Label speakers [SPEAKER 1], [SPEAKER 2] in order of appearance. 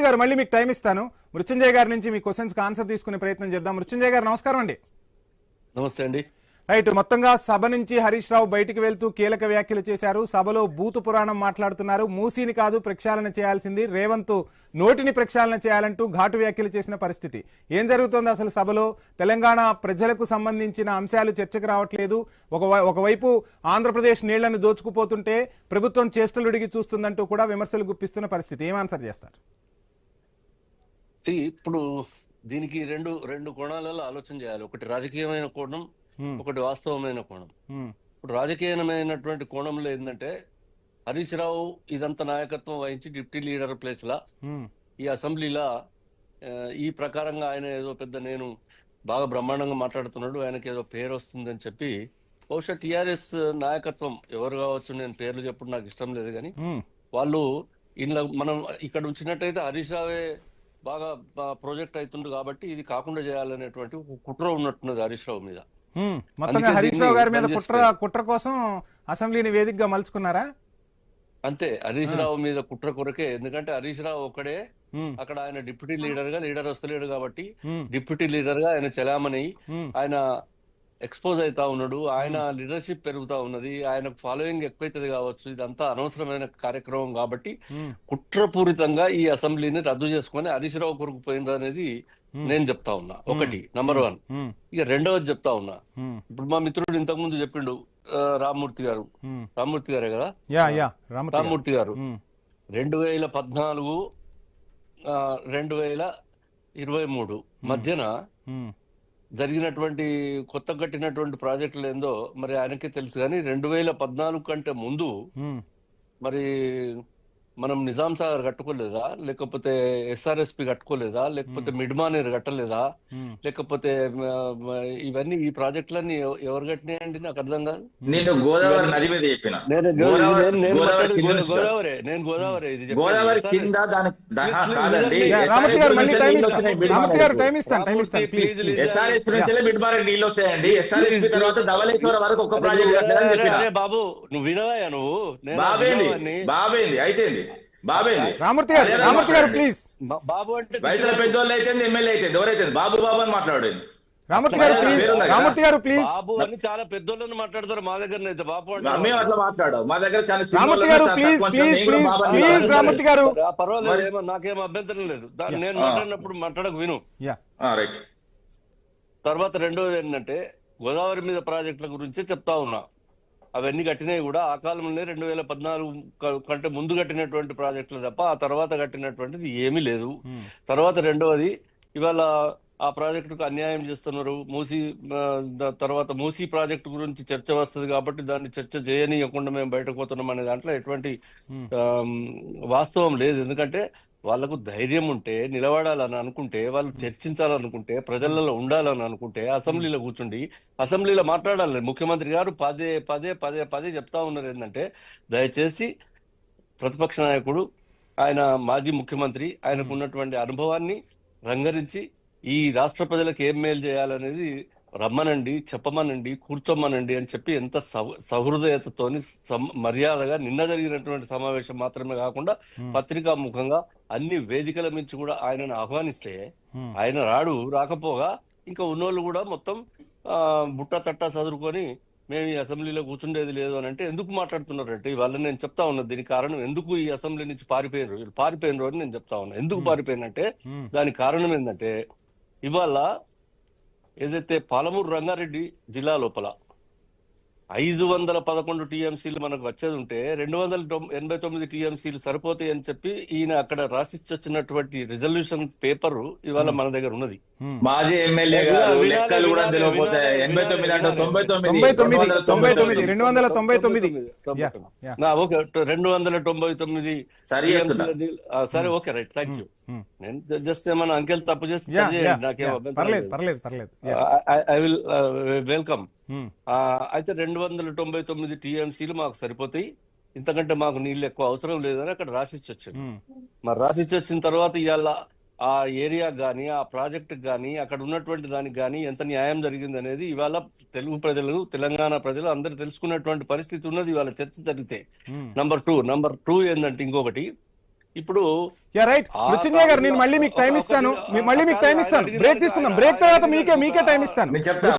[SPEAKER 1] రామ్మూర్తి గారు మళ్ళీ మీకు టైం ఇస్తాను. మృత్యుంజయ్ గారి నుంచి మీ క్వశ్చన్స్ కి ఆన్సర్ తీసుకునే ప్రయత్నం చేద్దాం. మృత్యుంజయ్ గారు నమస్కారం అండి.
[SPEAKER 2] నమస్తే అండి.
[SPEAKER 1] రైట్, మొత్తంగా సభ నుంచి హరీష్ రావు బయటికి వెళ్తూ కీలక వ్యాఖ్యలు చేశారు. సభలో బూతు పురాణం మాట్లాడుతున్నారు. మూసీని కాదు ప్రక్షాళన చేయాల్సింది, రేవంత్ నోటిని ప్రక్షాళన చేయాలంటూ ఘాటు వ్యాఖ్యలు చేసిన పరిస్థితి. ఏం జరుగుతోంది అసలు సభలో? తెలంగాణ ప్రజలకు సంబంధించిన అంశాలు చర్చకు రావట్లేదు. ఒకవైపు ఆంధ్రప్రదేశ్ నీళ్లను దోచుకుపోతుంటే ప్రభుత్వం చేష్టలుడిగి చూస్తుందంటూ కూడా విమర్శలు గుప్పిస్తున్న పరిస్థితి. ఏం ఆన్సర్ చేస్తారు?
[SPEAKER 2] ఇప్పుడు దీనికి రెండు కోణాలలో ఆలోచన చేయాలి. ఒకటి రాజకీయమైన కోణం, ఒకటి వాస్తవమైన కోణం. ఇప్పుడు రాజకీయమైనటువంటి కోణంలో ఏంటంటే హరీష్ రావు ఇదంతా నాయకత్వం వహించి డిప్యూటీ లీడర్ ప్లేస్ లా ఈ అసెంబ్లీలా ఈ ప్రకారంగా ఆయన ఏదో పెద్ద నేను బాగా బ్రహ్మాండంగా మాట్లాడుతున్నాడు, ఆయనకి ఏదో పేరు వస్తుందని చెప్పి బహుశా టీఆర్ఎస్ నాయకత్వం ఎవరు కావచ్చు, నేను పేర్లు చెప్పడం నాకు ఇష్టం లేదు, కానీ వాళ్ళు ఇంట్లో మనం ఇక్కడ ఉంచినట్టయితే హరీష్ రావే బాగా ప్రాజెక్ట్ అవుతుంది కాబట్టి ఇది కాకుండా చేయాలనేటువంటి కుట్ర ఉన్నట్టున్నది హరీష్ రావు మీద.
[SPEAKER 1] మొత్తంగా హరీష్ రావు గారి మీద కుట్ర కోసం అసెంబ్లీని వేదికగా మలుచుకున్నారా?
[SPEAKER 2] అంతే, హరీష్ రావు మీద కుట్ర కొరకే. ఎందుకంటే హరీష్ రావు ఒక్కడే అక్కడ ఆయన డిప్యూటీ లీడర్ వస్తలేడు కాబట్టి డిప్యూటీ లీడర్ గా ఆయన చలామణి ఆయన ఎక్స్పోజ్ అవుతా ఉన్నాడు. ఆయన లీడర్షిప్ పెరుగుతా ఉన్నది, ఆయన ఫాలోయింగ్ ఎక్కువైతుంది కావచ్చు. ఇదంతా అనవసరమైన కార్యక్రమం కాబట్టి కుట్రపూరితంగా ఈ అసెంబ్లీని రద్దు చేసుకుని హరీష్ రావు కొరకు పోయింది అనేది నేను చెప్తా ఉన్నా. ఒకటి నంబర్ 1. ఇక రెండవది చెప్తా ఉన్నా. ఇప్పుడు మా మిత్రుడు ఇంతకు ముందు చెప్పిండు రామ్మూర్తి గారే కదా, రామ్మూర్తి గారు 2014 2023 మధ్యన జరిగినటువంటి కొత్త కట్టినటువంటి ప్రాజెక్టులు ఏందో మరి ఆయనకే తెలుసు. కానీ 2014 కంటే ముందు మరి మనం నిజాం సాగర్ కట్టుకోలేదా, లేకపోతే SRSP కట్టుకోలేదా, లేకపోతే మిడ్మానేర్ కట్టలేదా, లేకపోతే ఇవన్నీ ఈ ప్రాజెక్టులన్నీ ఎవరు కట్టినాయండి? నాకు అర్థం కాదు.
[SPEAKER 3] నేను గోదావరి నది మీద చెప్పిన,
[SPEAKER 2] గోదావరి ఇది
[SPEAKER 3] గోదావరి కింద నీళ్ళు వస్తాయండి. SRSP తర్వాత ధవళేశ్వరం వరకు ఒక ప్రాజెక్ట్.
[SPEAKER 2] బాబు నువ్వు వినవా? నువ్వు
[SPEAKER 3] బాబేంది అయితే
[SPEAKER 1] రామ్మూర్తి గారు ప్లీజ్.
[SPEAKER 2] బాబు అంటే
[SPEAKER 3] వయసులో పెద్దోళ్ళు అయితే ఎమ్మెల్యే అయితే ఎవరైతే బాబు అని మాట్లాడేది.
[SPEAKER 1] రామ్మూర్తి గారు ప్లీజ్.
[SPEAKER 2] బాబు అని చాలా పెద్దోళ్ళని మాట్లాడతారు మా దగ్గర అయితే. బాబు అంటే
[SPEAKER 3] మేము అట్లా మాట్లాడాం, మా దగ్గర చాలా
[SPEAKER 2] పర్వాలేదు, నాకేం అభ్యంతరం లేదు. నేను మాట్లాడినప్పుడు మాట్లాడక విను.
[SPEAKER 3] రైట్.
[SPEAKER 2] తర్వాత రెండోది ఏంటంటే గోదావరి మీద ప్రాజెక్టుల గురించి చెప్తా ఉన్నా. అవన్నీ కట్టినవి కూడా ఆ కాలంలోనే 2014 కంటే ముందు కట్టినటువంటి ప్రాజెక్టులు తప్ప ఆ తర్వాత కట్టినటువంటిది ఏమీ లేదు. తర్వాత రెండవది, ఇవాళ ఆ ప్రాజెక్టుకు అన్యాయం చేస్తున్నారు. తర్వాత మూసీ ప్రాజెక్టు గురించి చర్చ వస్తుంది కాబట్టి దాన్ని చర్చ చేయనీయకుండా మేము బయటకు పోతున్నాం అనే దాంట్లో ఎటువంటి వాస్తవం లేదు. ఎందుకంటే వాళ్ళకు ధైర్యం ఉంటే, నిలబడాలని అనుకుంటే, వాళ్ళు చర్చించాలనుకుంటే, ప్రజలలో ఉండాలని అనుకుంటే అసెంబ్లీలో కూర్చుండి అసెంబ్లీలో మాట్లాడాలి. ముఖ్యమంత్రి గారు పదే పదే పదే పదే చెప్తా ఉన్నారు ఏంటంటే దయచేసి ప్రతిపక్ష నాయకుడు, ఆయన మాజీ ముఖ్యమంత్రి, ఆయనకు ఉన్నటువంటి అనుభవాన్ని రంగరించి ఈ రాష్ట్ర ప్రజలకు ఏం మేలు చేయాలనేది రమ్మనండి, చెప్పమనండి, కూర్చోమనండి అని చెప్పి ఎంత సహృదయతతోని మర్యాదగా నిన్న జరిగినటువంటి సమావేశం మాత్రమే కాకుండా పత్రికా ముఖంగా అన్ని వేదికల నుంచి కూడా ఆయనను ఆహ్వానిస్తే ఆయన రాకపోగా ఇంకా ఉన్నోళ్ళు కూడా మొత్తం బుట్ట తట్టా చదువుకొని మేము ఈ అసెంబ్లీలో కూర్చుండేది లేదు అని అంటే ఎందుకు మాట్లాడుతున్నారంటే ఇవాళ నేను చెప్తా ఉన్నా దీనికి కారణం. ఎందుకు ఈ అసెంబ్లీ నుంచి పారిపోయినరు అని నేను చెప్తా ఉన్నా. ఎందుకు పారిపోయినంటే దానికి కారణం ఏంటంటే ఇవాళ ఏదైతే పాలమూరు రంగారెడ్డి జిల్లా లోపల 511 TMCలు మనకు వచ్చేది ఉంటే 289 TMCలు సరిపోతాయి అని చెప్పి ఈయన అక్కడ రాసిచ్చి వచ్చినటువంటి రిజల్యూషన్ పేపర్ ఇవాళ మన దగ్గర ఉన్నది.
[SPEAKER 3] మాజీ ఎమ్మెల్యే
[SPEAKER 2] ఓకే 299 సరే ఓకే రైట్ థ్యాంక్ యూ. నేను జస్ట్ ఏమన్నా అంకెల్ తప్పు చేస్తే ఐ విల్ వెల్కమ్. అయితే 299 TMCలు మాకు సరిపోతాయి, ఇంతకంటే మాకు నీళ్ళు ఎక్కువ అవసరం లేదని అక్కడ రాసిచ్చి వచ్చాడు. మరి రాసిచ్చి వచ్చిన తర్వాత ఇవాళ ఆ ఏరియాకి కానీ ఆ ప్రాజెక్టుకి కానీ అక్కడ ఉన్నటువంటి దానికి కానీ ఎంత న్యాయం జరిగింది అనేది ఇవాళ తెలుగు ప్రజలు, తెలంగాణ ప్రజలు అందరూ తెలుసుకున్నటువంటి పరిస్థితి ఉన్నది ఇవాళ చర్చ జరిగితే. నంబర్ టూ ఏంటంటే ఇంకొకటి ఇప్పుడు
[SPEAKER 1] యా రైట్ మృత్యుంజయ్ గారు, నేను మళ్ళీ మీకు టైం ఇస్తాను, బ్రేక్ తీసుకుందాం, బ్రేక్ తర్వాత మీకే టైం ఇస్తాను.
[SPEAKER 3] మీరు చెప్తా